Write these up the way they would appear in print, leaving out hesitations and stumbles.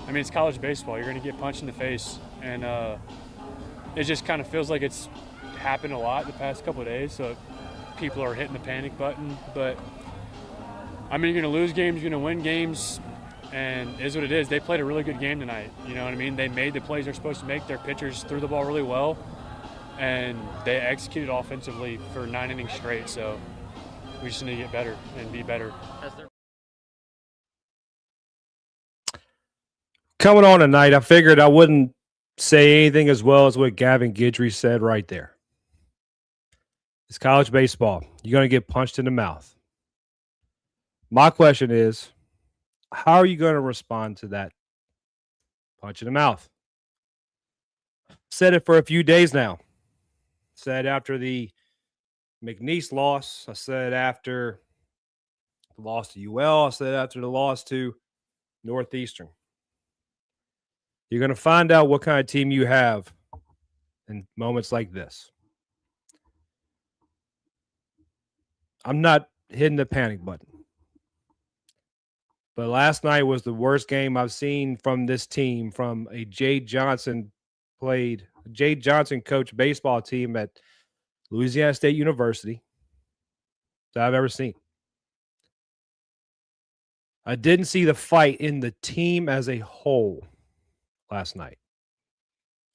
I mean, it's college baseball. You're going to get punched in the face, and it just kind of feels like it's happened a lot the past couple of days. So people are hitting the panic button. But I mean, you're going to lose games, you're going to win games, and it is what it is. They played a really good game tonight. You know what I mean? They made the plays they're supposed to make. Their pitchers threw the ball really well, and they executed offensively for 9 innings straight. So we just need to get better and be better. Coming on tonight, I figured I wouldn't say anything as well as what Gavin Guidry said right there. It's college baseball. You're going to get punched in the mouth. My question is, how are you going to respond to that punch in the mouth? Said it for a few days now. Said after the McNeese loss. I said after the loss to UL. I said after the loss to Northeastern. You're going to find out what kind of team you have in moments like this. I'm not hitting the panic button. But last night was the worst game I've seen from this team, from a Jay Johnson coached baseball team at Louisiana State University that I've ever seen. I didn't see the fight in the team as a whole last night.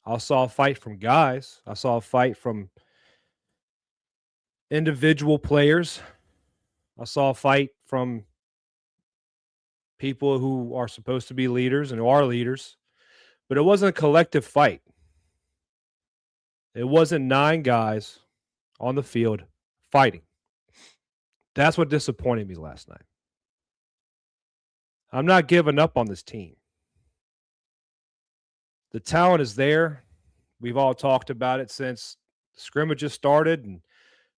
I saw a fight from guys. I saw a fight from individual players. I saw a fight from people who are supposed to be leaders and who are leaders, but it wasn't a collective fight. It wasn't 9 guys on the field fighting. That's what disappointed me last night. I'm not giving up on this team. The talent is there. We've all talked about it since scrimmages started, and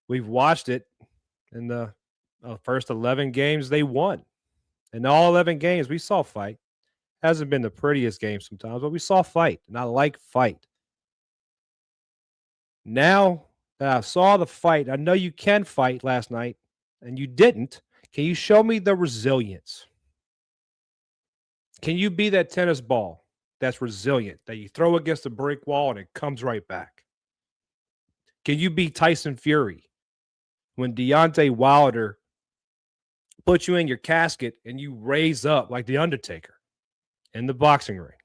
we've watched it in the first 11 games they won. In all 11 games, we saw fight. Hasn't been the prettiest game sometimes, but we saw fight, and I like fight. Now that I saw the fight, I know you can fight last night, and you didn't. Can you show me the resilience? Can you be that tennis ball that's resilient, that you throw against a brick wall and it comes right back? Can you be Tyson Fury when Deontay Wilder puts you in your casket and you raise up like The Undertaker in the boxing ring?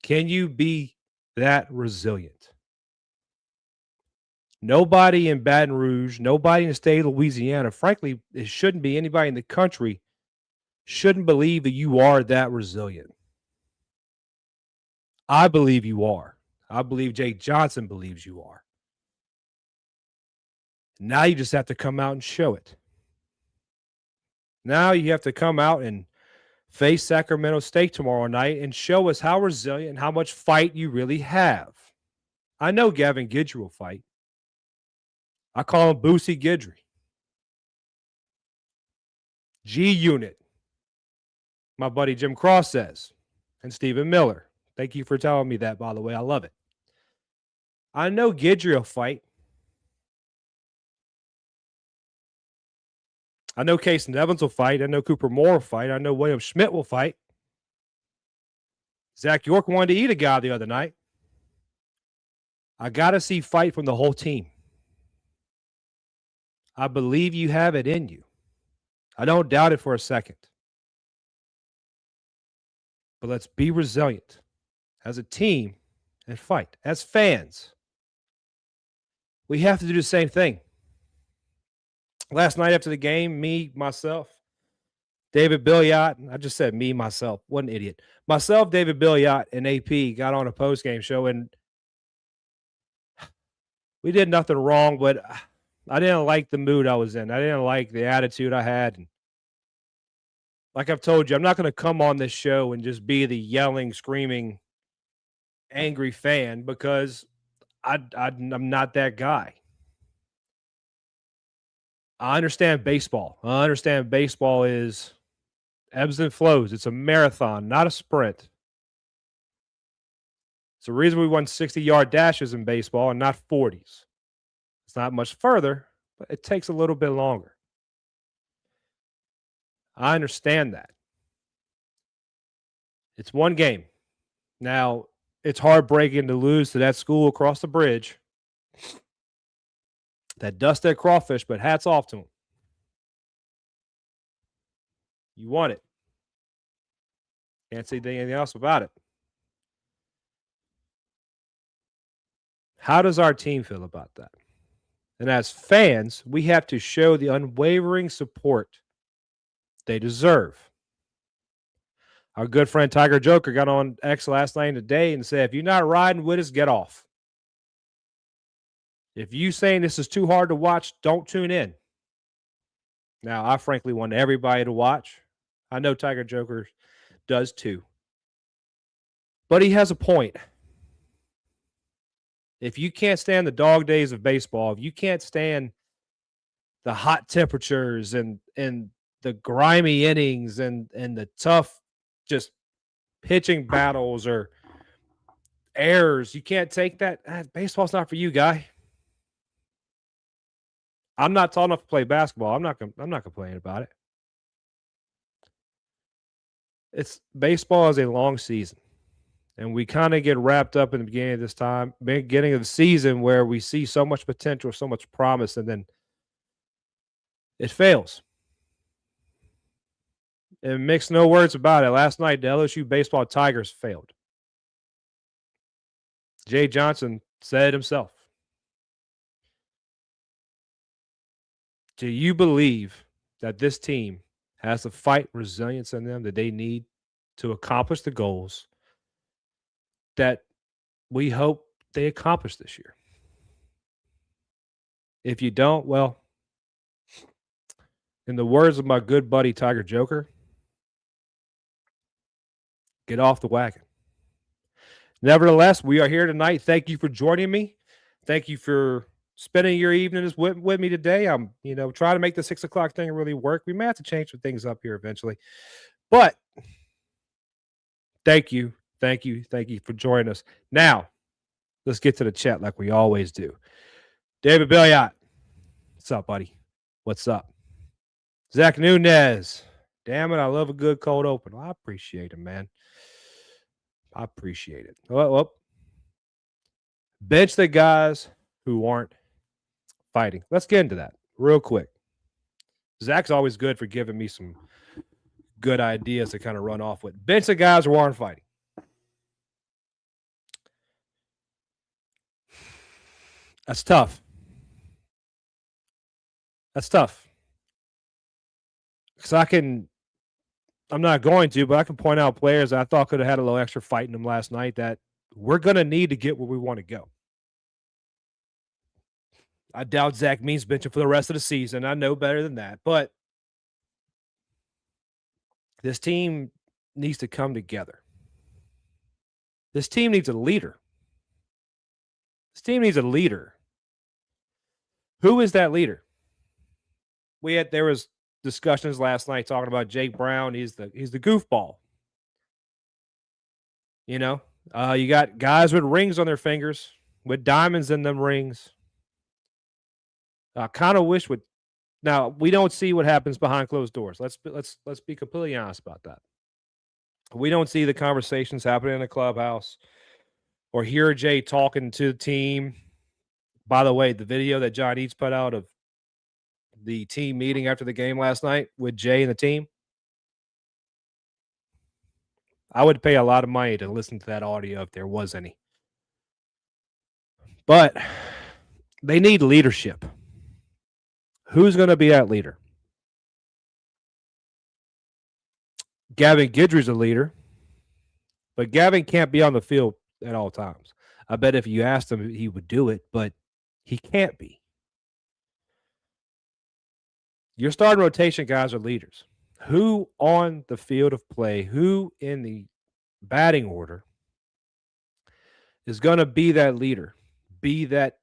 Can you be that resilient? Nobody in Baton Rouge, nobody in the state of Louisiana, frankly, it shouldn't be anybody in the country, shouldn't believe that you are that resilient. I believe you are. I believe Jay Johnson believes you are. Now you just have to come out and show it. Now you have to come out and face Sacramento State tomorrow night and show us how resilient and how much fight you really have. I know Gavin Guidry will fight. I call him Boosie Guidry. G Unit. My buddy Jim Cross says. And Stephen Miller. Thank you for telling me that, by the way. I love it. I know Guidry will fight. I know Casey Evans will fight. I know Cooper Moore will fight. I know William Schmidt will fight. Zach York wanted to eat a guy the other night. I got to see fight from the whole team. I believe you have it in you. I don't doubt it for a second. But let's be resilient as a team and fight. As fans, we have to do the same thing. Last night after the game, me, myself, David Billiot, I just said me, myself. What an idiot. Myself, David Billiot, and AP got on a post-game show, and we did nothing wrong, but I didn't like the mood I was in. I didn't like the attitude I had. And like I've told you, I'm not going to come on this show and just be the yelling, screaming, angry fan because I'm not that guy. I understand baseball. I understand baseball is ebbs and flows. It's a marathon, not a sprint. It's the reason we won 60-yard dashes in baseball and not 40s. It's not much further, but it takes a little bit longer. I understand that. It's one game. Now, it's heartbreaking to lose to that school across the bridge that dust that crawfish, but hats off to them. You won it. Can't say anything else about it. How does our team feel about that? And as fans, we have to show the unwavering support they deserve. Our good friend Tiger Joker got on X last night and today and said, if you're not riding with us, get off. If you saying this is too hard to watch, don't tune in. Now, I frankly want everybody to watch. I know Tiger Joker does too. But he has a point. If you can't stand the dog days of baseball, if you can't stand the hot temperatures and the grimy innings and the tough just pitching battles or errors, you can't take that. Baseball's not for you, guy. I'm not tall enough to play basketball. I'm not complaining about it. It's baseball is a long season. And we kind of get wrapped up in the beginning of the season where we see so much potential, so much promise, and then it fails. It makes no words about it. Last night, the LSU baseball Tigers failed. Jay Johnson said it himself. Do you believe that this team has the fight resilience in them that they need to accomplish the goals that we hope they accomplish this year? If you don't, well, in the words of my good buddy Tiger Joker, get off the wagon. Nevertheless, we are here tonight. Thank you for joining me. Thank you for spending your evenings with me today. I'm, trying to make the 6 o'clock thing really work. We may have to change some things up here eventually. But thank you for joining us. Now, let's get to the chat like we always do. David Billiot, what's up, buddy? What's up? Zach Nunez, damn it, I love a good cold open. Well, I appreciate it, man. I appreciate it. Well, bench the guys who aren't fighting. Let's get into that real quick. Zach's always good for giving me some good ideas to kind of run off with. Bench the guys who aren't fighting. That's tough. Because I'm not going to, but I can point out players that I thought could have had a little extra fight in them last night that we're going to need to get where we want to go. I doubt Zach means benching for the rest of the season. I know better than that. But this team needs to come together. This team needs a leader. Who is that leader? There was discussions last night talking about Jake Brown. He's the goofball. You got guys with rings on their fingers, with diamonds in them rings. I kind of wish now we don't see what happens behind closed doors. Let's be completely honest about that. We don't see the conversations happening in the clubhouse or hear Jay talking to the team. By the way, the video that John Eats put out of the team meeting after the game last night with Jay and the team, I would pay a lot of money to listen to that audio if there was any. But they need leadership. Who's going to be that leader? Gavin Guidry's a leader, but Gavin can't be on the field at all times. I bet if you asked him, he would do it, but he can't be. Your starting rotation guys are leaders. Who on the field of play, who in the batting order is going to be that leader? Be that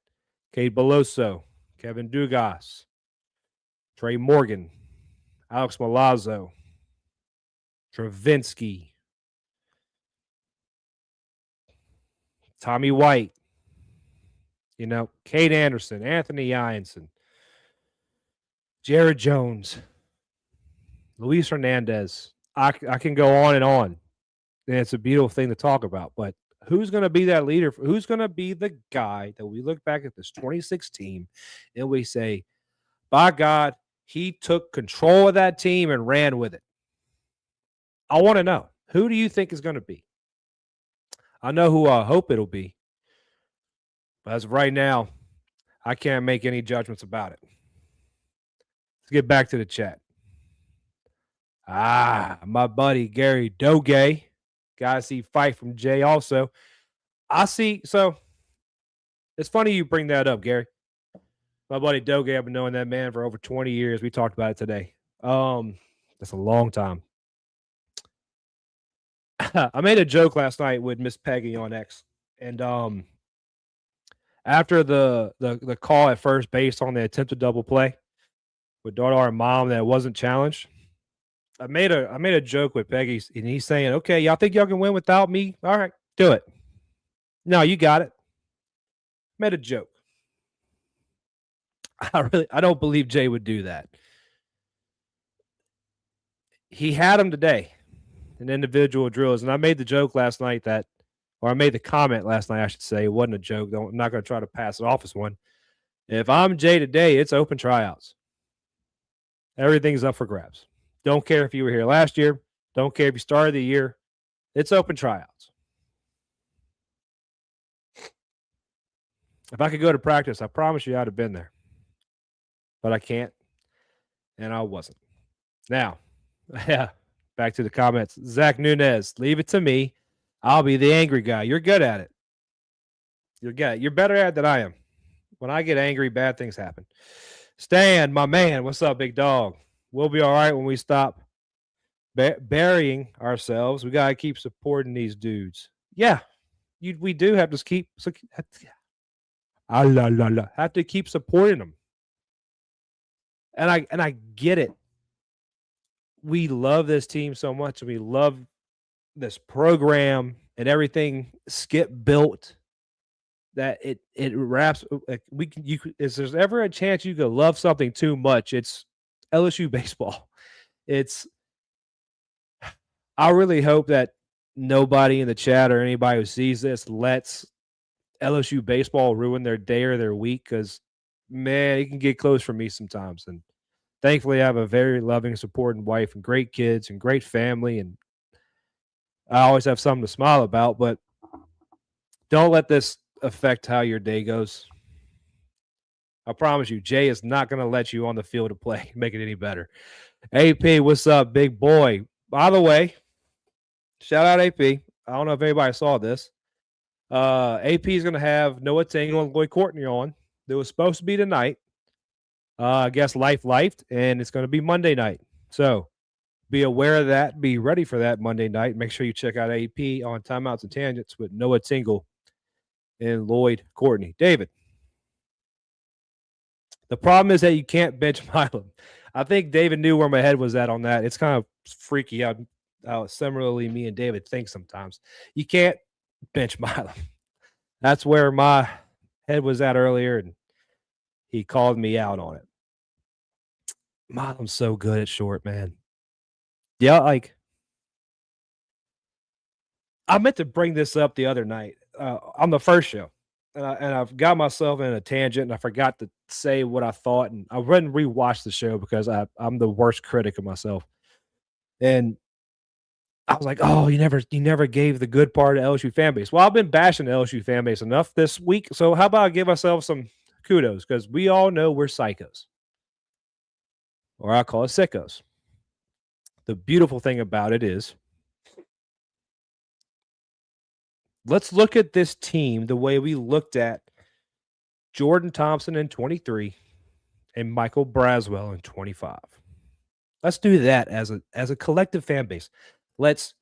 Cade Beloso, Kevin Dugas, Trey Morgan, Alex Milazzo, Travinsky, Tommy White, Cade Anderson, Anthony Ianson, Jared Jones, Luis Hernandez. I can go on and on. and it's a beautiful thing to talk about. But who's going to be that leader? Who's going to be the guy that we look back at this 26 team and we say, by God, he took control of that team and ran with it? I want to know. Who do you think is going to be? I know who I hope it'll be. But as of right now, I can't make any judgments about it. Let's get back to the chat. My buddy Gary Doge. Gotta see fight from Jay also. I see. So it's funny you bring that up, Gary. My buddy Doge, I've been knowing that man for over 20 years. We talked about it today. That's a long time. I made a joke last night with Miss Peggy on X. And after the call at first base on the attempted double play with Dardar and Mom that wasn't challenged, I made a joke with Peggy, and he's saying, "Okay, y'all think y'all can win without me? All right, do it." No, you got it. Made a joke. I don't believe Jay would do that. He had him today in individual drills, and I made the joke last night or I made the comment last night, I should say. It wasn't a joke. I'm not going to try to pass it off as one. If I'm Jay today, it's open tryouts. Everything's up for grabs. Don't care if you were here last year. Don't care if you started the year. It's open tryouts. If I could go to practice, I promise you I'd have been there. But I can't, and I wasn't. Now, yeah, back to the comments. Zach Nunez, leave it to me. I'll be the angry guy. You're good at it. You're better at it than I am. When I get angry, bad things happen. Stan, my man, what's up, big dog? We'll be all right when we stop burying ourselves. We got to keep supporting these dudes. Yeah, we do have to keep have to keep supporting them. And I get it. We love this team so much, and we love this program and everything Skip built, that it wraps. Like if there's ever a chance you could love something too much, it's LSU baseball. I really hope that nobody in the chat or anybody who sees this lets LSU baseball ruin their day or their week, because, man, it can get close for me sometimes. And thankfully, I have a very loving, supporting wife and great kids and great family, and I always have something to smile about. But don't let this affect how your day goes. I promise you, Jay is not going to let you on the field to play, make it any better. AP, what's up, big boy? By the way, shout out AP. I don't know if anybody saw this. AP is going to have Noah Tingle and Lloyd Courtney on. It was supposed to be tonight. I guess life lifed, and it's going to be Monday night. So be aware of that. Be ready for that Monday night. Make sure you check out AP on Timeouts and Tangents with Noah Tingle and Lloyd Courtney. David, the problem is that you can't bench Milam. I think David knew where my head was at on that. It's kind of freaky how similarly me and David think sometimes. You can't bench Milam. That's where my head was at earlier, and he called me out on it. Milam's so good at short, man. Yeah, like, I meant to bring this up the other night on the first show, and I've got myself in a tangent, and I forgot to say what I thought, and I went and rewatched the show because I'm the worst critic of myself. And I was like, oh, you never gave the good part of LSU fan base. Well, I've been bashing the LSU fan base enough this week, so how about I give myself some kudos, because we all know we're psychos, or I call it sickos. The beautiful thing about it is, let's look at this team the way we looked at Jordan Thompson in 23 and Michael Braswell in 25. Let's do that as a collective fan base. Let's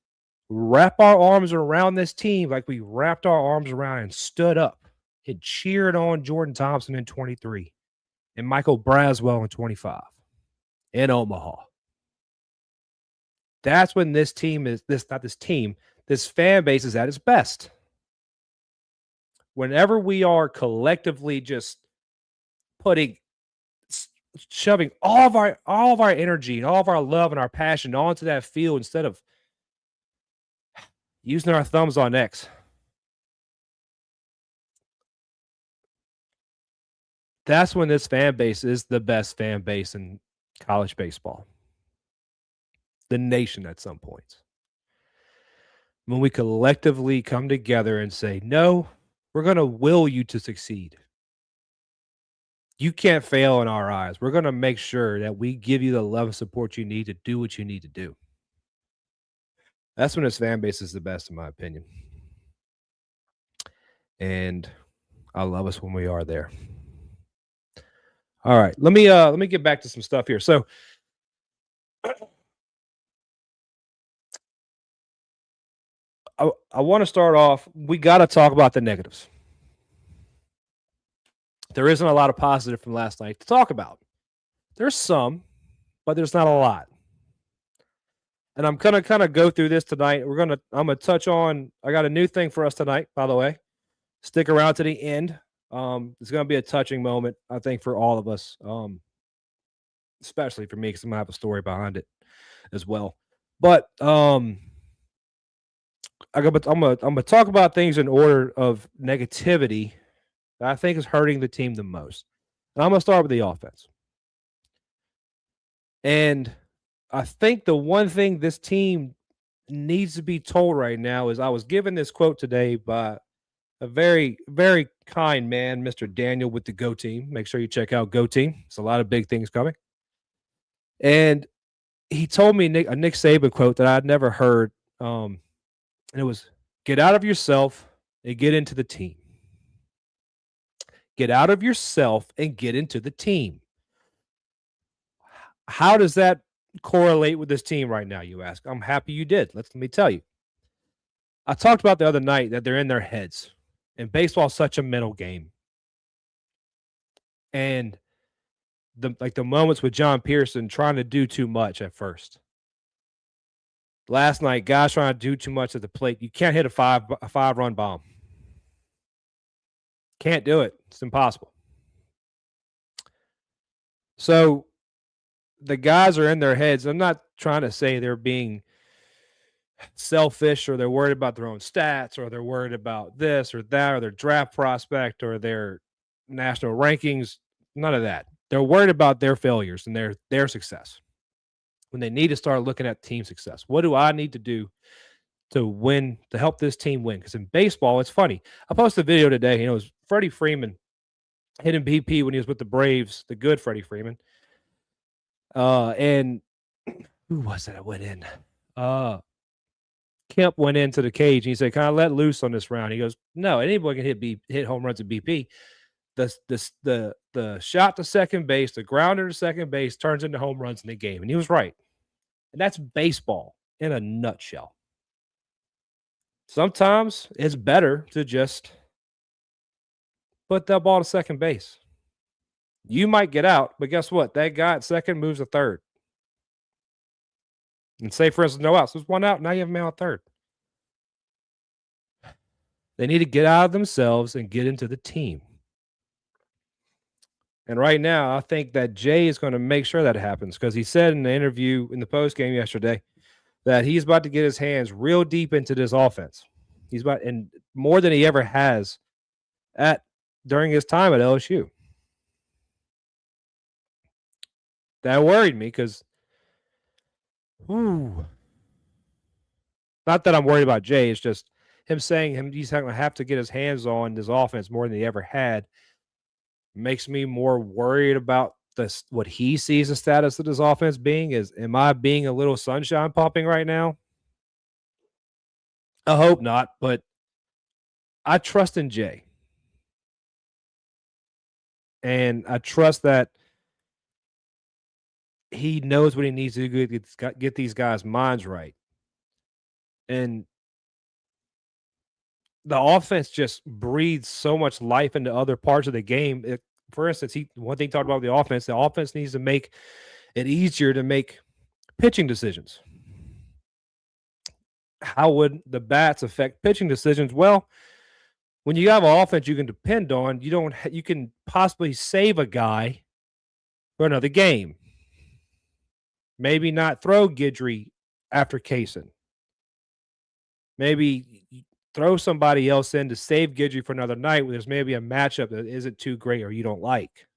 wrap our arms around this team like we wrapped our arms around and stood up and cheered on Jordan Thompson in 23 and Michael Braswell in 25 in Omaha. That's when this fan base is at its best. Whenever we are collectively just shoving all of our energy and all of our love and our passion onto that field, instead of, using our thumbs on X. That's when this fan base is the best fan base in college baseball. The nation at some points. When we collectively come together and say, no, we're going to will you to succeed. You can't fail in our eyes. We're going to make sure that we give you the love and support you need to do what you need to do. That's when this fan base is the best, in my opinion. And I love us when we are there. All right, let me get back to some stuff here. So I want to start off. We got to talk about the negatives. There isn't a lot of positive from last night to talk about. There's some, but there's not a lot. And I'm gonna kind of go through this tonight. I'm gonna touch on. I got a new thing for us tonight, by the way. Stick around to the end. It's gonna be a touching moment, I think, for all of us. Especially for me, because I'm gonna have a story behind it as well. But I'm gonna talk about things in order of negativity that I think is hurting the team the most. And I'm gonna start with the offense. And I think the one thing this team needs to be told right now is I was given this quote today by a very, very kind man, Mr. Daniel with the Go Team. Make sure you check out Go Team. It's a lot of big things coming. And he told me a Nick Saban quote that I'd never heard. And it was, get out of yourself and get into the team. Get out of yourself and get into the team. How does that correlate with this team right now, you ask? I'm happy you did. Let me tell you. I talked about the other night that they're in their heads. And baseball is such a mental game. And the moments with John Pearson trying to do too much at first. Last night, guys trying to do too much at the plate. You can't hit a five-run bomb. Can't do it. It's impossible. So the guys are in their heads. I'm not trying to say they're being selfish or they're worried about their own stats or they're worried about this or that or their draft prospect or their national rankings. None of that. They're worried about their failures and their success. When they need to start looking at team success. What do I need to do to win, to help this team win? Because in baseball, it's funny. I posted a video today. It was Freddie Freeman hitting BP when he was with the Braves, the good Freddie Freeman. And who was it that went in? Kemp went into the cage and he said, "Can I let loose on this round?" He goes, "No, anybody can hit home runs at BP. The shot to second base, the grounder to second base turns into home runs in the game." And he was right. And that's baseball in a nutshell. Sometimes it's better to just put that ball to second base. You might get out, but guess what? That guy at second moves to third. And say, for instance, no outs. There's one out. Now you have a man on third. They need to get out of themselves and get into the team. And right now, I think that Jay is going to make sure that happens because he said in the interview in the post game yesterday that he's about to get his hands real deep into this offense. He's about, and more than he ever has during his time at LSU. That worried me because, not that I'm worried about Jay. It's just him saying he's going to have to get his hands on this offense more than he ever had. Makes me more worried about this. What he sees the status of this offense being is, am I being a little sunshine popping right now? I hope not, but I trust in Jay. And I trust that he knows what he needs to do to get these guys' minds right. And the offense just breathes so much life into other parts of the game. For instance, one thing he talked about the offense needs to make it easier to make pitching decisions. How would the bats affect pitching decisions? Well, when you have an offense you can depend on, you can possibly save a guy for another game. Maybe not throw Guidry after Kaysen. Maybe throw somebody else in to save Gidry for another night when there's maybe a matchup that isn't too great or you don't like.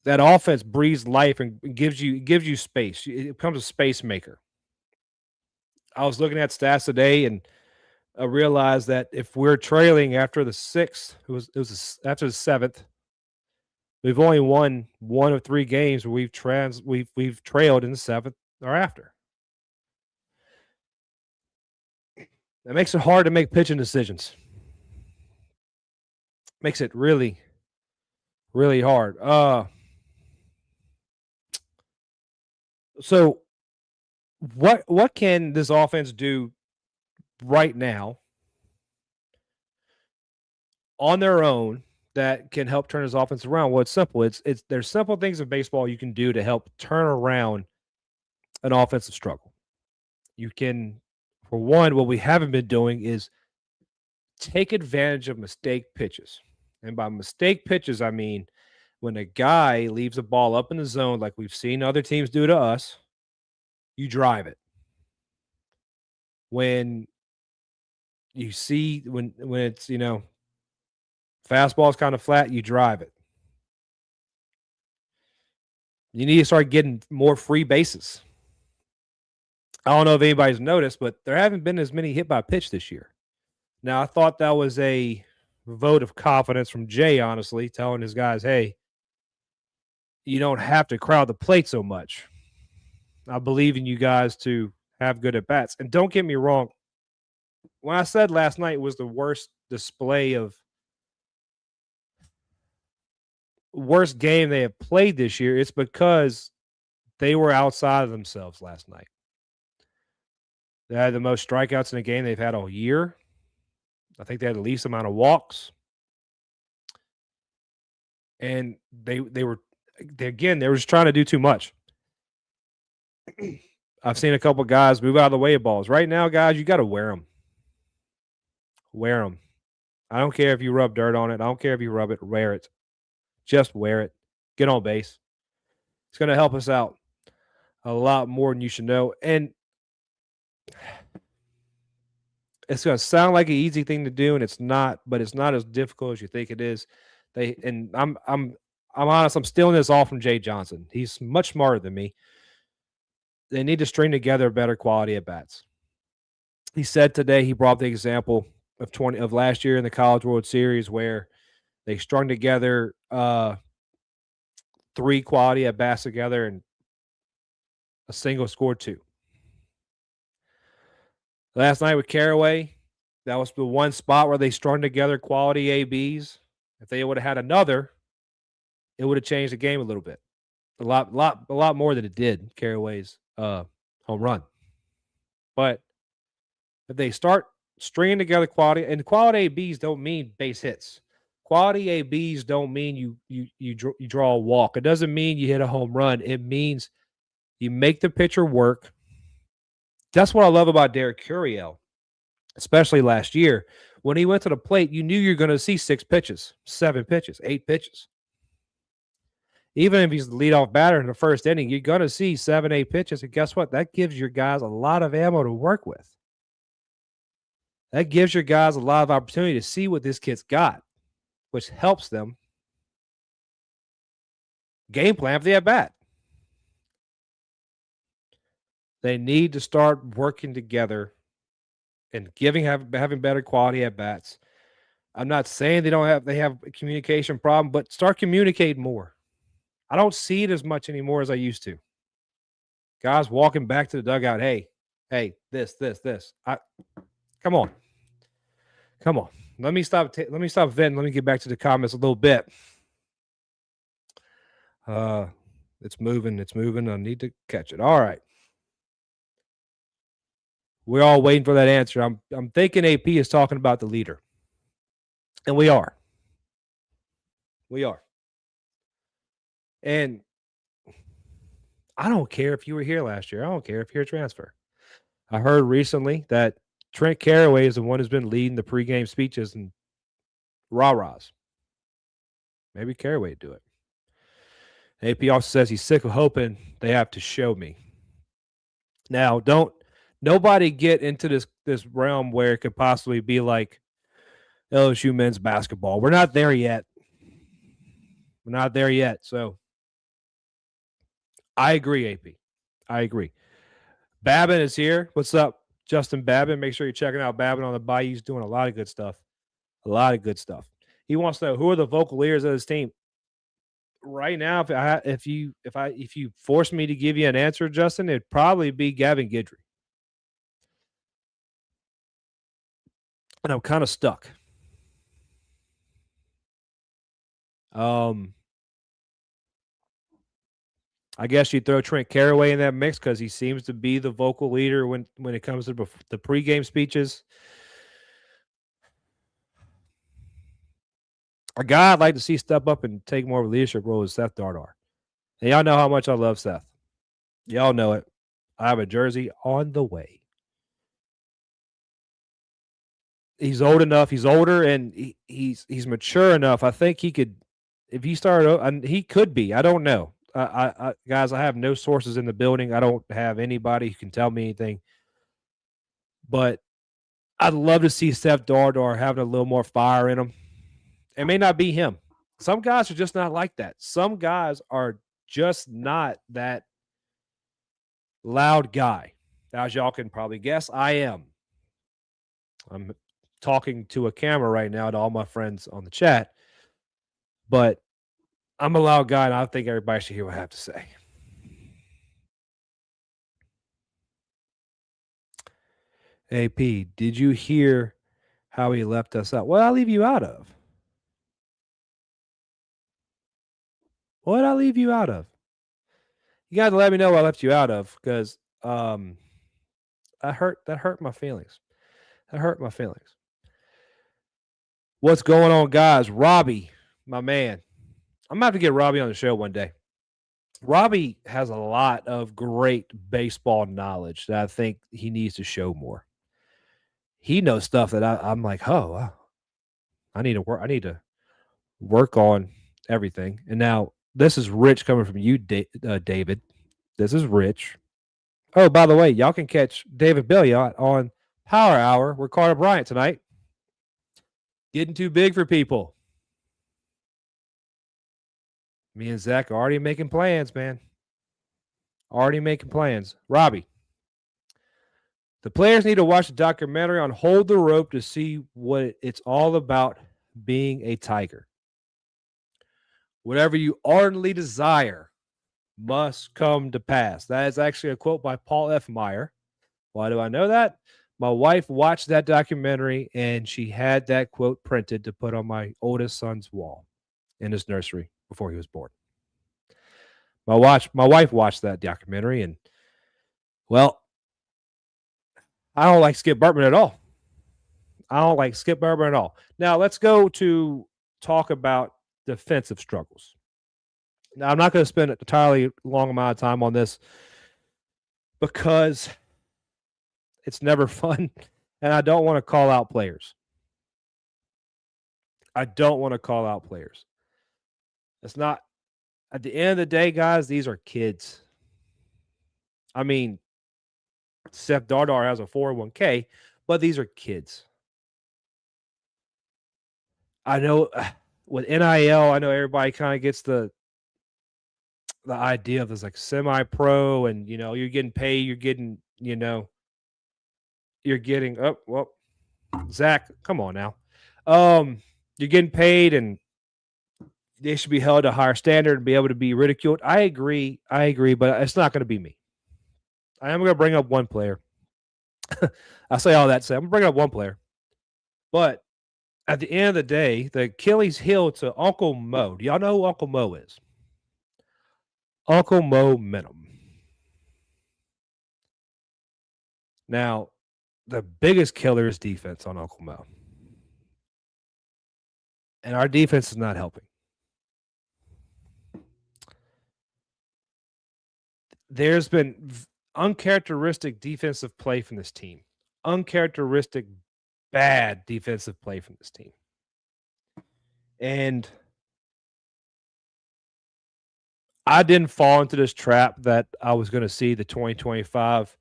That offense breathes life and gives you space. It becomes a space maker. I was looking at stats today and I realized that if we're trailing after the sixth, after the seventh, we've only won one of 3 games where we've trailed in the seventh or after. That makes it hard to make pitching decisions. Makes it really, really hard. So what can this offense do right now on their own that can help turn his offense around? Well, it's simple. It's there's simple things in baseball you can do to help turn around an offensive struggle. You can, for one, what we haven't been doing is take advantage of mistake pitches. And by mistake pitches, I mean when a guy leaves a ball up in the zone, like we've seen other teams do to us, you drive it. When you see when it's fastball is kind of flat, you drive it. You need to start getting more free bases. I don't know if anybody's noticed, but there haven't been as many hit by pitch this year. Now, I thought that was a vote of confidence from Jay, honestly, telling his guys, hey, you don't have to crowd the plate so much. I believe in you guys to have good at bats. And don't get me wrong. When I said last night was the worst display of worst game they have played this year, it's because they were outside of themselves last night. They had the most strikeouts in a game they've had all year. I think they had the least amount of walks. And they were just trying to do too much. I've seen a couple guys move out of the way of balls. Right now, guys, you got to wear them. Wear them. I don't care if you rub dirt on it. I don't care if you rub it. Wear it. Just wear it. Get on base. It's going to help us out a lot more than you should know. And it's going to sound like an easy thing to do, and it's not. But it's not as difficult as you think it is. I'm honest. I'm stealing this all from Jay Johnson. He's much smarter than me. They need to string together better quality at bats. He said today he brought the example of last year in the College World Series where they strung together 3 quality at bats together and a single scored 2. Last night with Caraway, that was the one spot where they strung together quality ABs. If they would have had another, it would have changed the game a little bit. A lot more than it did, Caraway's home run. But if they start stringing together quality, and quality ABs don't mean base hits. Quality ABs don't mean you draw a walk. It doesn't mean you hit a home run. It means you make the pitcher work. That's what I love about Derek Curiel, especially last year. When he went to the plate, you knew you're going to see 6 pitches, 7 pitches, 8 pitches. Even if he's the leadoff batter in the first inning, you're going to see 7, 8 pitches. And guess what? That gives your guys a lot of ammo to work with. That gives your guys a lot of opportunity to see what this kid's got, which helps them game plan for the at-bat. They need to start working together and having better quality at-bats. I'm not saying they have a communication problem, but start communicating more. I don't see it as much anymore as I used to. Guys walking back to the dugout, hey, this. Come on. Let me stop venting. Let me get back to the comments a little bit. It's moving. I need to catch it. All right. We're all waiting for that answer. I'm thinking AP is talking about the leader. And we are. And I don't care if you were here last year. I don't care if you're a transfer. I heard recently that Trent Caraway is the one who's been leading the pregame speeches and rah-rahs. Maybe Caraway would do it. AP also says he's sick of hoping they have to show me. Now, don't Nobody get into this realm where it could possibly be like LSU men's basketball. We're not there yet. We're not there yet. So I agree, AP. I agree. Babin is here. What's up, Justin Babin? Make sure you're checking out Babin on the Bayou. He's doing a lot of good stuff. A lot of good stuff. He wants to know who are the vocal leaders of his team. Right now, if you force me to give you an answer, Justin, it'd probably be Gavin Guidry. And I'm kind of stuck. I guess you throw Trent Caraway in that mix because he seems to be the vocal leader when it comes to the pregame speeches. A guy I'd like to see step up and take more of a leadership role is Seth Dardar. And y'all know how much I love Seth. Y'all know it. I have a jersey on the way. He's old enough. He's older, and he's mature enough. I think he could, if he started, and he could be. I don't know. Guys, I have no sources in the building. I don't have anybody who can tell me anything. But I'd love to see Seth Dardar having a little more fire in him. It may not be him. Some guys are just not like that. Some guys are just not that loud guy. As y'all can probably guess, I am. I'm talking to a camera right now to all my friends on the chat, but I'm a loud guy, and I think everybody should hear what I have to say. AP, did you hear how he left us out? What did I leave you out of? What did I leave you out of? You got to let me know what I left you out of, because that hurt my feelings. That hurt my feelings. What's going on, guys? Robbie, my man. I'm going to have to get Robbie on the show one day. Robbie has a lot of great baseball knowledge that I think he needs to show more. He knows stuff that I'm like, oh, I need to work on everything. And now this is rich coming from you, David. This is rich. Oh, by the way, y'all can catch David Billiot on Power Hour with Carter Bryant tonight. Getting too big for people. Me and Zach are already making plans, man. Already making plans. Robbie, the players need to watch the documentary on Hold the Rope to see what it's all about being a Tiger. Whatever you ardently desire must come to pass. That is actually a quote by Paul F. Meyer. Why do I know that? My wife watched that documentary, and she had that quote printed to put on my oldest son's wall in his nursery before he was born. My wife watched that documentary, and, well, I don't like Skip Bertman at all. Now, let's go to talk about defensive struggles. Now, I'm not going to spend an entirely long amount of time on this because it's never fun, and I don't want to call out players. It's not, at the end of the day, guys, these are kids. I mean, Seth Dardar has a 401k, but these are kids. I know with NIL, I know everybody kind of gets the idea of this like semi-pro, and you're getting paid, you're getting, Zach, come on now. You're getting paid, and they should be held to a higher standard and be able to be ridiculed. I agree, but it's not going to be me. I am going to bring up one player. I say all that to say I'm going to bring up one player. But at the end of the day, the Achilles heel to Uncle Mo. Do y'all know who Uncle Mo is? Uncle Mo Minham. Now, the biggest killer is defense on Uncle Mo. And our defense is not helping. There's been uncharacteristic defensive play from this team. Uncharacteristic bad defensive play from this team. And I didn't fall into this trap that I was going to see the 2025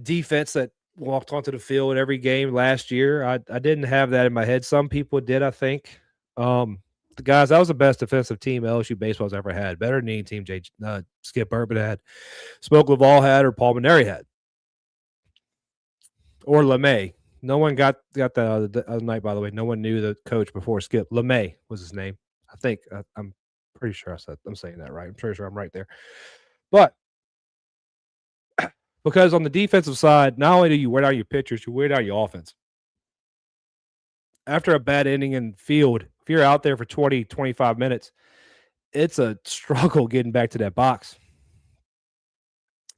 defense that walked onto the field every game last year. I didn't have that in my head. Some people did, I think. The guys, that was the best defensive team LSU baseball's ever had. Better than any team Skip Urban had, Smoke Laval had, or Paul Maneri had, or LeMay. No one got that the other night, by the way. No one knew the coach before Skip. LeMay was his name. I think. I'm pretty sure I'm saying that right. I'm pretty sure I'm right there. But because on the defensive side, not only do you wear down your pitchers, you wear down your offense. After a bad inning in field, if you're out there for 20, 25 minutes, it's a struggle getting back to that box.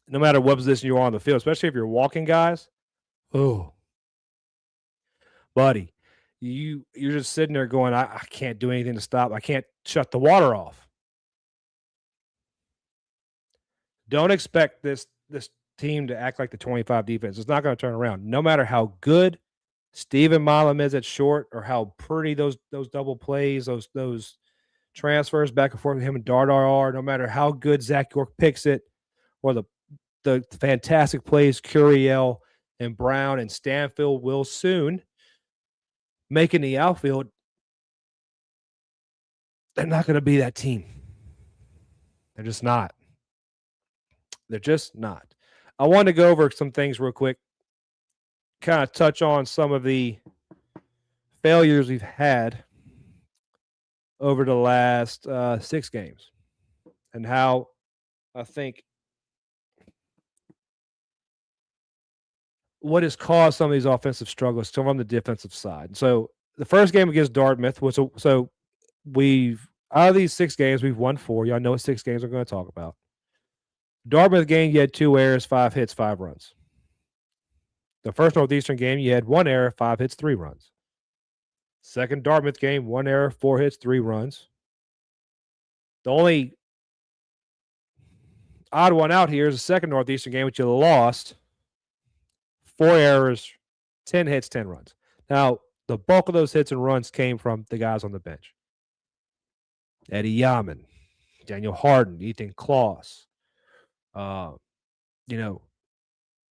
No matter what position you're on the field, especially if you're walking guys. Oh, buddy, you're just sitting there going, I can't do anything to stop. I can't shut the water off. Don't expect this team to act like the 25 defense. It's not going to turn around. No matter how good Stephen Milam is at short or how pretty those double plays, those transfers back and forth with him and Dardar are, no matter how good Zach York picks it, or the fantastic plays Curiel and Brown and Stanfield will soon make in the outfield, they're not going to be that team. They're just not. They're just not. I want to go over some things real quick, kind of touch on some of the failures we've had over the last 6 games and how I think what has caused some of these offensive struggles come on the defensive side. So the first game against Dartmouth was we've out of these 6 games, we've won 4. Y'all know what 6 games we're going to talk about. Dartmouth game, you had 2 errors, 5 hits, 5 runs. The first Northeastern game, you had 1 error, 5 hits, 3 runs. Second Dartmouth game, 1 error, 4 hits, 3 runs. The only odd one out here is the second Northeastern game, which you lost. 4 errors, 10 hits, 10 runs. Now, the bulk of those hits and runs came from the guys on the bench. Eddie Yaman, Daniel Harden, Ethan Kloss.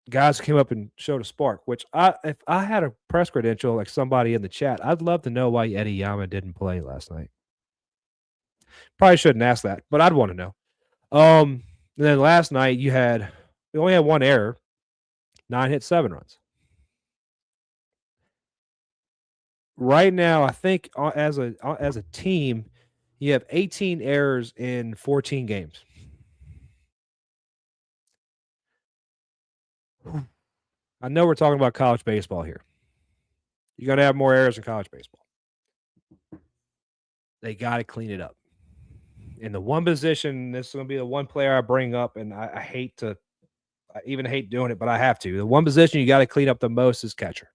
Guys came up and showed a spark, which if I had a press credential like somebody in the chat, I'd love to know why Eddie Yaman didn't play last night. Probably shouldn't ask that, but I'd want to know. And then last night we only had 1 error, 9 hits, 7 runs. Right now, I think as a team, you have 18 errors in 14 games. I know we're talking about college baseball here. You're going to have more errors in college baseball. They got to clean it up. In the one position, this is going to be the one player I bring up, and I even hate doing it, but I have to. The one position you got to clean up the most is catcher.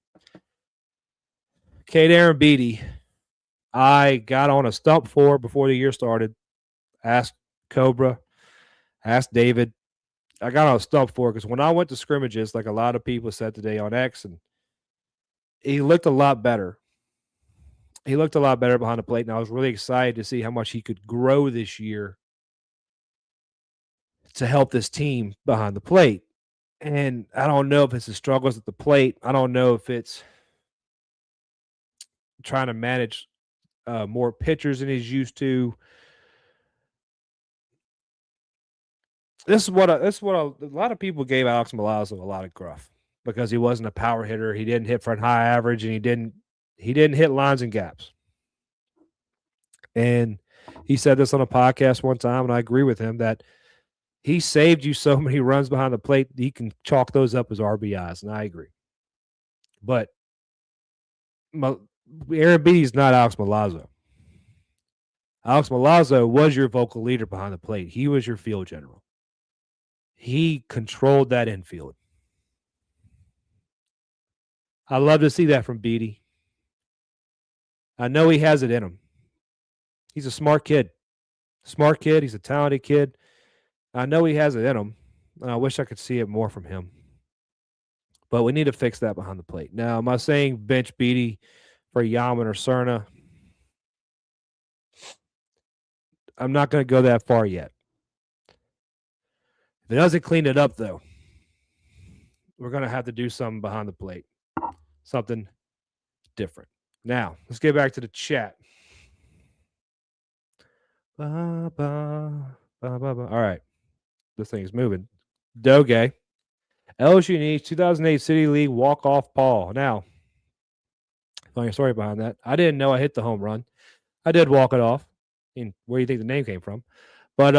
Kate Aaron Beatty, I got on a stump for before the year started. Asked Cobra, asked David. I got on a stump for because when I went to scrimmages, like a lot of people said today on X, and he looked a lot better. He looked a lot better behind the plate, and I was really excited to see how much he could grow this year to help this team behind the plate. And I don't know if it's the struggles at the plate. I don't know if it's trying to manage more pitchers than he's used to. This is what a lot of people gave Alex Milazzo a lot of gruff because he wasn't a power hitter. He didn't hit for a high average, and he didn't hit lines and gaps. And he said this on a podcast one time, and I agree with him that he saved you so many runs behind the plate, he can chalk those up as RBIs, and I agree. But Aaron Beatty's not Alex Milazzo. Alex Milazzo was your vocal leader behind the plate. He was your field general. He controlled that infield. I love to see that from Beatty. I know he has it in him. He's a smart kid. Smart kid. He's a talented kid. I know he has it in him, and I wish I could see it more from him. But we need to fix that behind the plate. Now, am I saying bench Beatty for Yaman or Cerna? I'm not going to go that far yet. If it doesn't clean it up, though, we're going to have to do something behind the plate, something different. Now, let's get back to the chat. Ba, ba, ba, ba, ba. All right. This thing is moving. Doge. LSU needs 2008 City League walk-off Paul. Now, funny story behind that. I didn't know I hit the home run. I did walk it off. Where do you think the name came from? But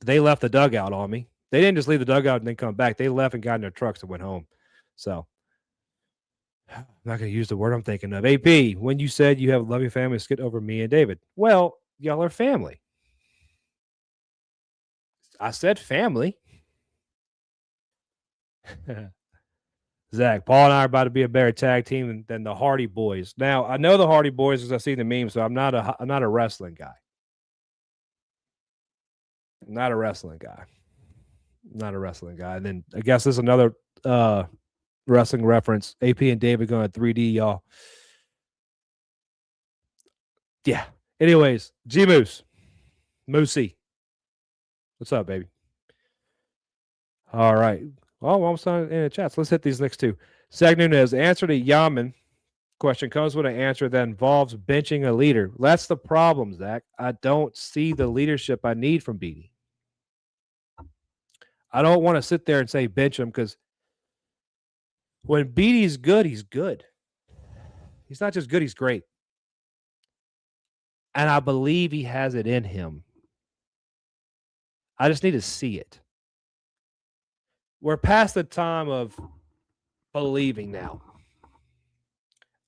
they left the dugout on me. They didn't just leave the dugout and then come back. They left and got in their trucks and went home. So I'm not going to use the word I'm thinking of. AP, when you said you have a loving family, skip over me and David. Well, y'all are family. I said family. Zach, Paul and I are about to be a better tag team than the Hardy Boys. Now, I know the Hardy Boys because I've seen the memes, so I'm not a wrestling guy. Not a wrestling guy. And then I guess there's another wrestling reference. AP and David going 3D, y'all. Yeah. Anyways, G Moose. Moosey. What's up, baby? All right. Well, I'm almost done in the chat. So let's hit these next two. Zach Nunez, answer to Yaman question comes with an answer that involves benching a leader. That's the problem, Zach. I don't see the leadership I need from Beatty. I don't want to sit there and say bench him because when Beatty's good, he's good. He's not just good, he's great. And I believe he has it in him. I just need to see it. We're past the time of believing now.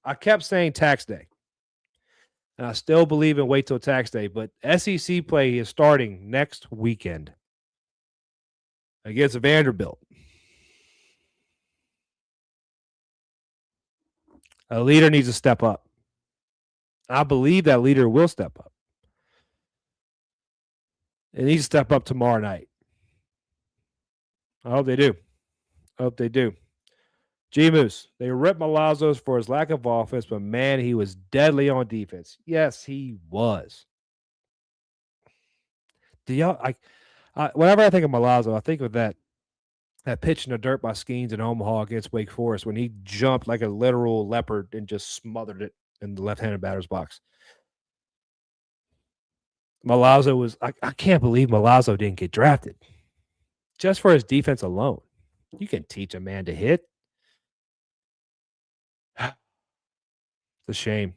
I kept saying tax day. And I still believe in wait till tax day. But SEC play is starting next weekend against Vanderbilt. A leader needs to step up. I believe that leader will step up. It needs to step up tomorrow night. I hope they do. G-Moose, they ripped Malazzo for his lack of offense, but man, he was deadly on defense. Yes, he was. Do y'all whenever I think of Malazzo, I think of that pitch in the dirt by Skeens in Omaha against Wake Forest when he jumped like a literal leopard and just smothered it in the left-handed batter's box. Malazzo was I can't believe Malazzo didn't get drafted. Just for his defense alone. You can teach a man to hit. It's a shame.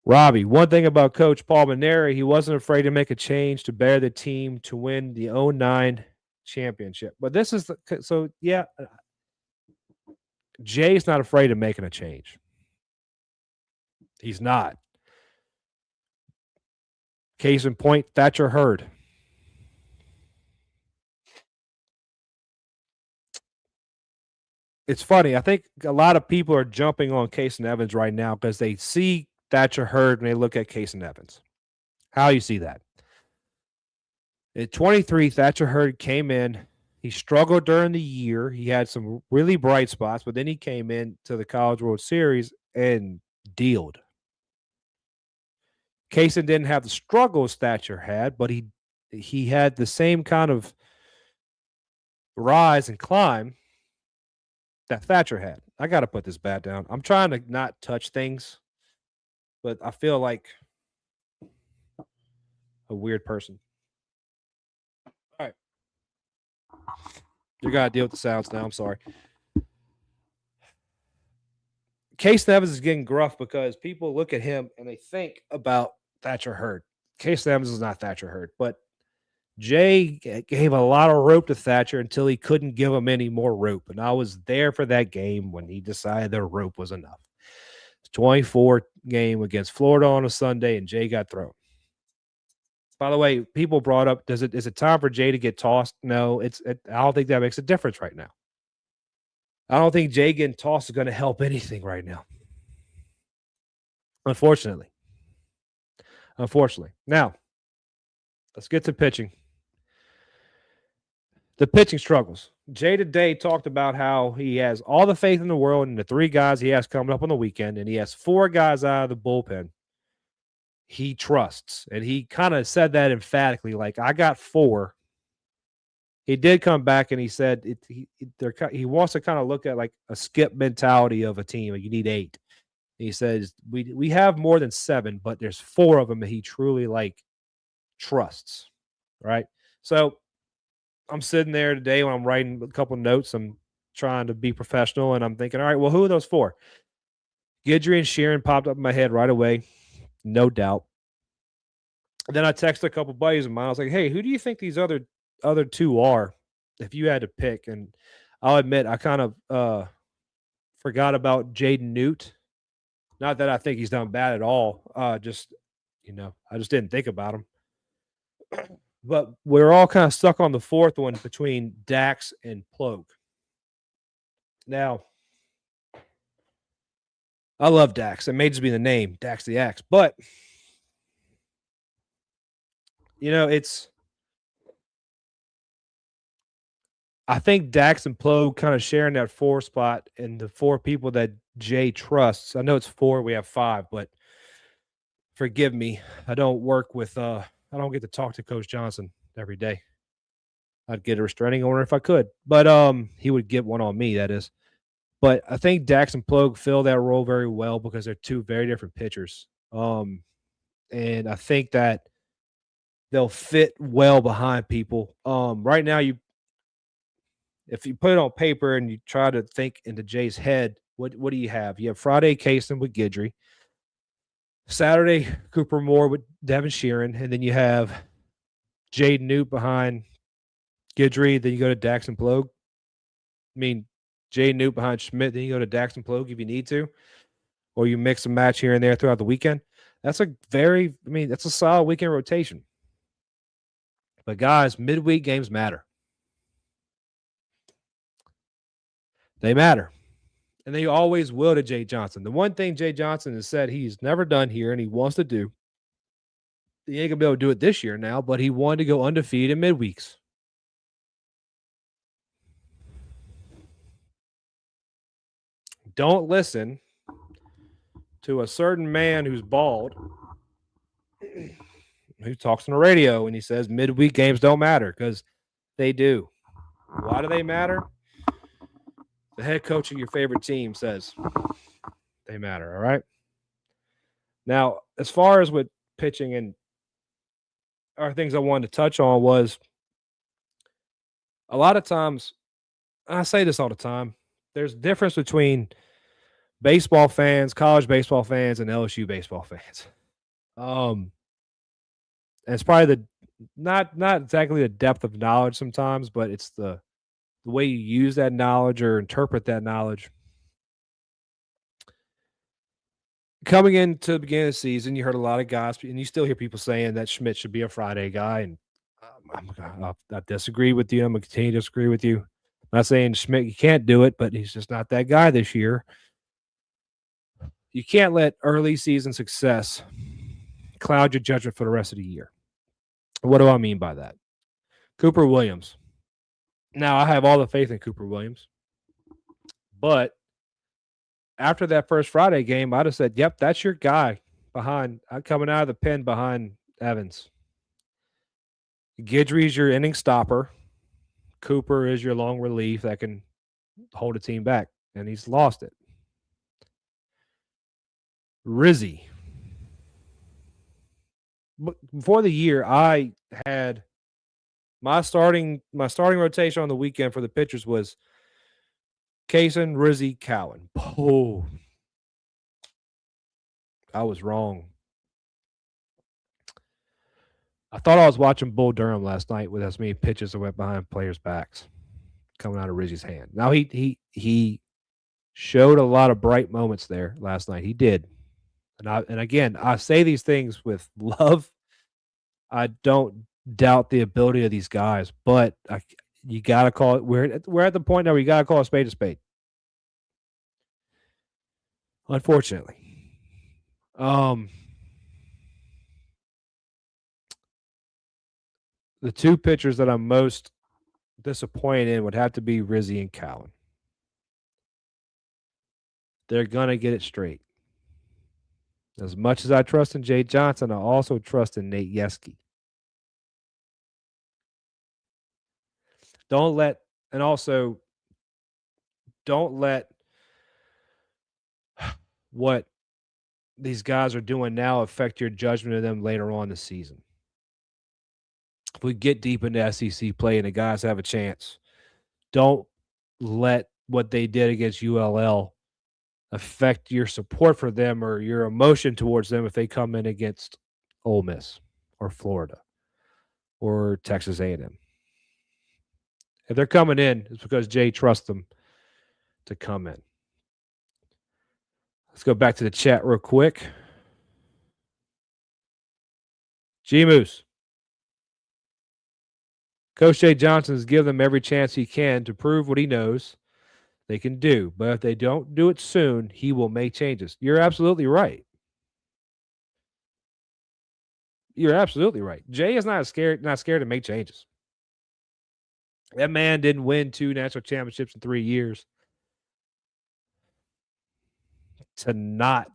Robbie, one thing about Coach Paul Mainieri, he wasn't afraid to make a change to bear the team to win the 2009 championship. But this is Jay's not afraid of making a change. He's not. Case in point, Thatcher Hurd. It's funny. I think a lot of people are jumping on Casey Evans right now because they see Thatcher Hurd and they look at Casey Evans. How you see that? At 23, Thatcher Hurd came in. He struggled during the year. He had some really bright spots, but then he came in to the College World Series and dealed. Casey didn't have the struggles Thatcher had, but he had the same kind of rise and climb that Thatcher had. I got to put this bat down. I'm trying to not touch things, but I feel like a weird person. All right. You got to deal with the sounds now. I'm sorry. Case Evans is getting gruff because people look at him and they think about Thatcher Hurd. Case Evans is not Thatcher Hurd, but Jay gave a lot of rope to Thatcher until he couldn't give him any more rope. And I was there for that game when he decided the rope was enough. 24 game against Florida on a Sunday, and Jay got thrown. By the way, people brought up, is it time for Jay to get tossed? No, I don't think that makes a difference right now. I don't think Jay getting tossed is going to help anything right now. Unfortunately. Now, let's get to pitching. The pitching struggles. Jay today talked about how he has all the faith in the world in the 3 guys he has coming up on the weekend, and he has 4 guys out of the bullpen he trusts. And he kind of said that emphatically, like, I got 4 He did come back and he said he wants to kind of look at like a skip mentality of a team. Like you need 8. He says we have more than 7, but there's 4 of them that he truly like trusts. Right. So I'm sitting there today when I'm writing a couple notes. I'm trying to be professional and I'm thinking, all right, well, who are those 4? Guidry and Sheeran popped up in my head right away, no doubt. And then I texted a couple buddies of mine. I was like, hey, who do you think these other 2 are if you had to pick? And I'll admit I kind of forgot about Jaden Newt. Not that I think he's done bad at all. Just I just didn't think about him. But we're all kind of stuck on the 4th one between Dax and Plogue. Now, I love Dax. It may just be the name, Dax the Axe. But, I think Dax and Plogue kind of sharing that 4 spot and the 4 people that Jay trusts. I know it's 4, we have 5, but forgive me. I don't work with I don't get to talk to Coach Johnson every day. I'd get a restraining order if I could. But he would get one on me, that is. But I think Dax and Plogue fill that role very well because they're 2 very different pitchers. And I think that they'll fit well behind people. Right now, if you put it on paper and you try to think into Jay's head, what do you have? You have Friday Kaysen with Guidry, Saturday Cooper Moore with Devin Sheeran, and then you have Jaden Newt behind Guidry. Then you go to Dax and Plogue. I mean, Jaden Newt behind Schmidt. Then you go to Dax and Plogue if you need to, or you mix and match here and there throughout the weekend. That's that's a solid weekend rotation. But guys, midweek games matter. They matter. And they always will to Jay Johnson. The one thing Jay Johnson has said he's never done here and he wants to do, he ain't going to be able to do it this year now, but he wanted to go undefeated in midweeks. Don't listen to a certain man who's bald who talks on the radio and he says midweek games don't matter, because they do. Why do they matter? The head coach of your favorite team says they matter, all right? Now, as far as with pitching and our things I wanted to touch on was a lot of times, I say this all the time, there's a difference between baseball fans, college baseball fans, and LSU baseball fans. And it's probably the not exactly the depth of knowledge sometimes, but it's the way you use that knowledge or interpret that knowledge. Coming into the beginning of the season, you heard a lot of guys, and you still hear people saying that Schmidt should be a Friday guy. And I disagree with you. I'm going to continue to disagree with you. I'm not saying Schmidt, you can't do it, but he's just not that guy this year. You can't let early season success cloud your judgment for the rest of the year. What do I mean by that? Cooper Williams. Now, I have all the faith in Cooper Williams, but after that first Friday game, I'd have said, yep, that's your guy behind, coming out of the pen behind Evans. Guidry's your inning stopper. Cooper is your long relief that can hold a team back, and he's lost it. Rizzy. Before the year, I had my starting rotation on the weekend for the pitchers was Kaysen, Rizzy, Cowan. Oh, I was wrong. I thought I was watching Bull Durham last night with as many pitches that went behind players' backs coming out of Rizzy's hand. Now he showed a lot of bright moments there last night. He did. And again, I say these things with love. I don't doubt the ability of these guys, but you got to call it. We're at the point now where you got to call a spade a spade. Unfortunately, the 2 pitchers that I'm most disappointed in would have to be Rizzy and Cowan. They're gonna get it straight. As much as I trust in Jay Johnson, I also trust in Nate Yeskie. Don't let what these guys are doing now affect your judgment of them later on in the season. If we get deep into SEC play and the guys have a chance, don't let what they did against ULL affect your support for them or your emotion towards them if they come in against Ole Miss or Florida or Texas A&M. If they're coming in, it's because Jay trusts them to come in. Let's go back to the chat real quick. G-Moose. Coach Jay Johnson has given them every chance he can to prove what he knows they can do. But if they don't do it soon, he will make changes. You're absolutely right. You're absolutely right. Jay is not scared to make changes. That man didn't win 2 national championships in 3 years. To not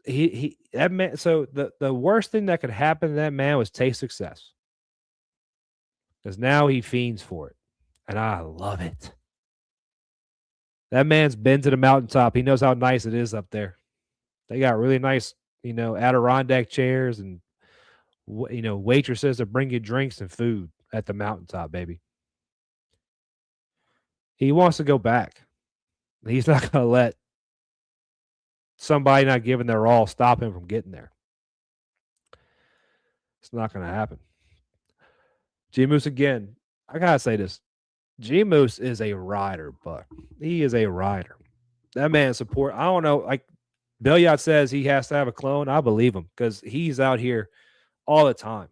that man. So the worst thing that could happen to that man was taste success. Because now he fiends for it. And I love it. That man's been to the mountaintop. He knows how nice it is up there. They got really nice, Adirondack chairs and, waitresses that bring you drinks and food at the mountaintop, baby. He wants to go back. He's not going to let somebody not giving their all stop him from getting there. It's not going to happen. G-Moose again. I got to say this. G-Moose is a rider, Buck. He is a rider. That man support. I don't know. Like Belliot says he has to have a clone. I believe him because he's out here all the time.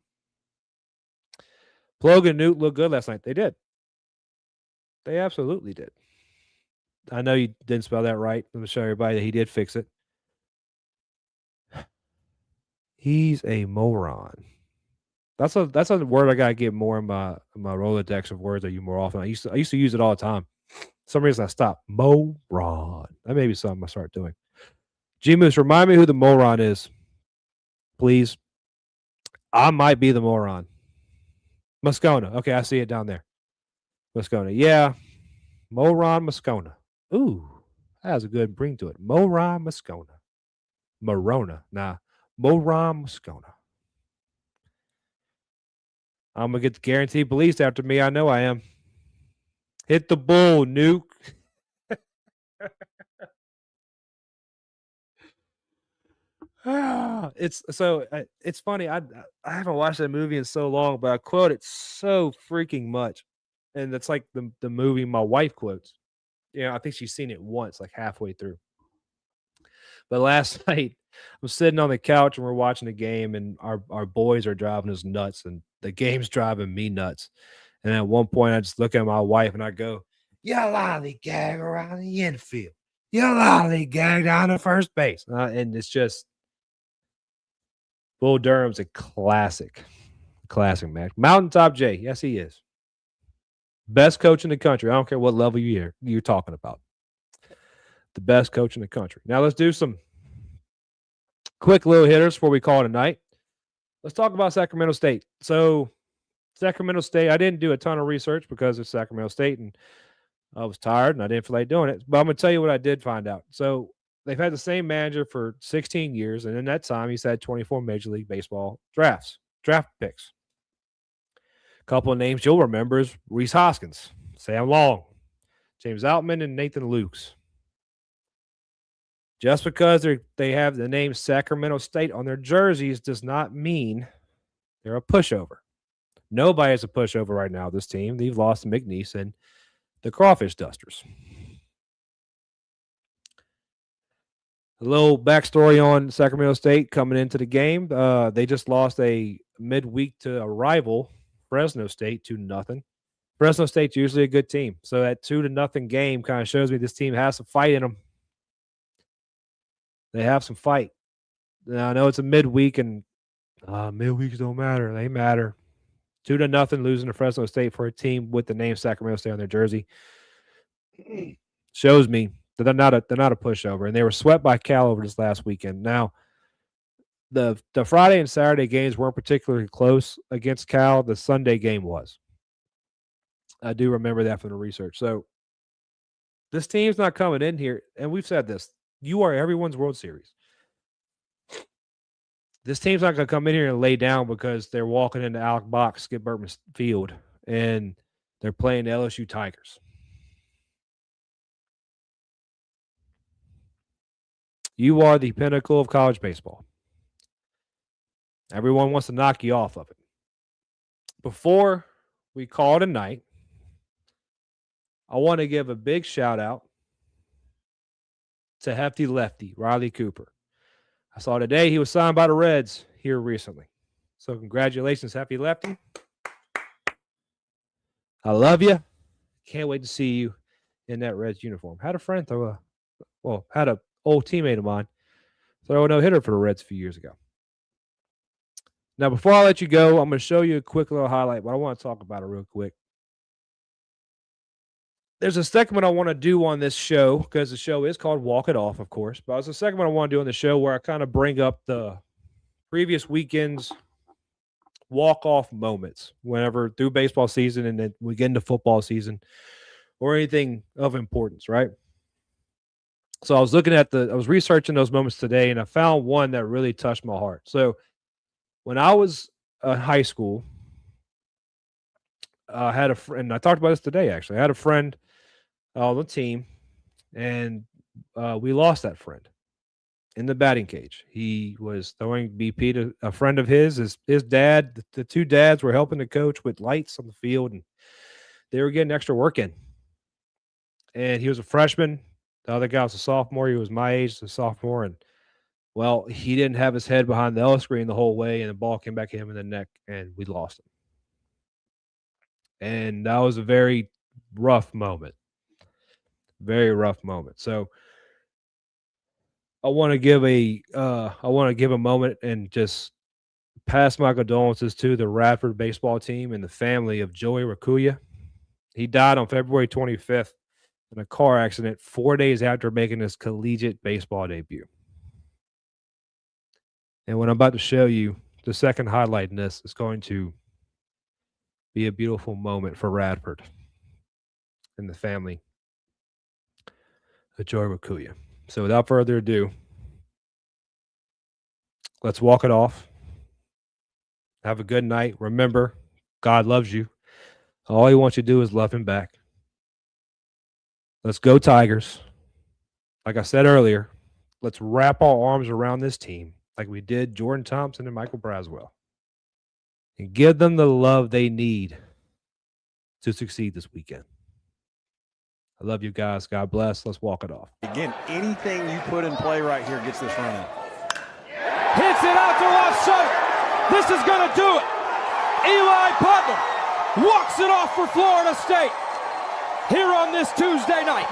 Plug and Newt looked good last night. They did. They absolutely did. I know you didn't spell that right. Let me show everybody that he did fix it. He's a moron. That's a word I gotta get more in my Rolodex of words I use more often. I used to use it all the time. For some reason I stopped. Moron. That may be something I start doing. G-Moose, remind me who the moron is, please. I might be the moron. Moscona. Okay, I see it down there. Moscona. Yeah. Moron Moscona. Ooh, that has a good ring to it. Moron Moscona. Morona. Nah. Moron Moscona. I'm going to get the guaranteed police after me. I know I am. Hit the bull, Nuke. It's funny. I haven't watched that movie in so long, but I quote it so freaking much. And it's like the movie my wife quotes. I think she's seen it once, like halfway through. But last night, I'm sitting on the couch and we're watching the game, and our boys are driving us nuts, and the game's driving me nuts. And at one point, I just look at my wife and I go, "You lollygag around the infield. You lollygag down to first base." And it's just Bull Durham's a classic match. Mountaintop Jay, yes, he is. Best coach in the country. I don't care what level you're talking about. The best coach in the country. Now let's do some quick little hitters before we call it a night. Let's talk about Sacramento State. So Sacramento State, I didn't do a ton of research because it's Sacramento State and I was tired and I didn't feel like doing it. But I'm going to tell you what I did find out. So they've had the same manager for 16 years. And in that time, he's had 24 Major League Baseball draft picks. A couple of names you'll remember is Rhys Hoskins, Sam Long, James Outman, and Nathan Lukes. Just because they have the name Sacramento State on their jerseys does not mean they're a pushover. Nobody is a pushover right now, this team. They've lost to McNeese and the Crawfish Dusters. A little backstory on Sacramento State coming into the game. They just lost a midweek to a rival, Fresno State, 2-0. Fresno State's usually a good team. So that 2-0 game kind of shows me this team has some fight in them. They have some fight. Now, I know it's a midweek, and midweeks don't matter. They matter. 2-0 losing to Fresno State for a team with the name Sacramento State on their jersey shows me that they're not a pushover. And they were swept by Cal over this last weekend. Now, the Friday and Saturday games weren't particularly close against Cal. The Sunday game was. I do remember that from the research. So this team's not coming in here, and we've said this. You are everyone's World Series. This team's not going to come in here and lay down because they're walking into Alec Box, Skip Bertman Field, and they're playing the LSU Tigers. You are the pinnacle of college baseball. Everyone wants to knock you off of it. Before we call it a night, I want to give a big shout out to Hefty Lefty, Riley Cooper. I saw today he was signed by the Reds here recently. So congratulations, Hefty Lefty. I love you. Can't wait to see you in that Reds uniform. Had a friend had an old teammate of mine throw a no-hitter for the Reds a few years ago. Now, before I let you go, I'm going to show you a quick little highlight, but I want to talk about it real quick. There's a segment I want to do on this show because the show is called Walk It Off, of course. But there's a segment I want to do on the show where I kind of bring up the previous weekend's walk-off moments whenever through baseball season and then we get into football season or anything of importance, right? So I was researching those moments today, and I found one that really touched my heart. So when I was in high school, I had a friend. I talked about this today, actually. I had a friend on the team, and we lost that friend in the batting cage. He was throwing BP to a friend of his dad. The two dads were helping the coach with lights on the field, and they were getting extra work in. And he was a freshman. The other guy was a sophomore. He was my age, a sophomore. And, well, he didn't have his head behind the L screen the whole way, and the ball came back at him in the neck, and we lost him. And that was a very rough moment. Very rough moment. So I want to give a moment and just pass my condolences to the Radford baseball team and the family of Joey Rakuya. He died on February 25th in a car accident 4 days after making his collegiate baseball debut. And what I'm about to show you, the second highlight in this, is going to be a beautiful moment for Radford and the family of Joey Rakuya. So without further ado, let's walk it off. Have a good night. Remember, God loves you. All he wants you to do is love him back. Let's go Tigers. Like I said earlier, let's wrap our arms around this team like we did Jordan Thompson and Michael Braswell and give them the love they need to succeed this weekend. I love you guys. God bless. Let's walk it off. Again, anything you put in play right here gets this running. Hits it out to left center. This is going to do it. Eli Putnam walks it off for Florida State here on this Tuesday night.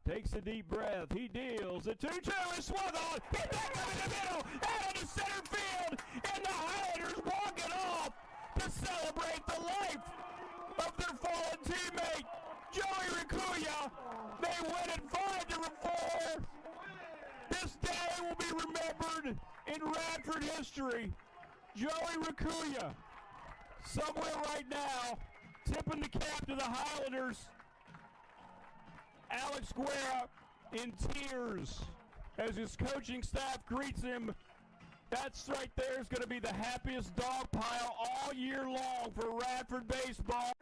Takes a deep breath. He deals a 2-2 and swung on. Hit back up in the middle, out of the center field, and the Highlanders walk it off to celebrate the life of their fallen teammate, Joey Rakuya. They win it 5-4. This day will be remembered in Radford history. Joey Rakuya, somewhere right now, tipping the cap to the Highlanders. Alex Guerra in tears as his coaching staff greets him. That's right there is going to be the happiest dog pile all year long for Radford baseball.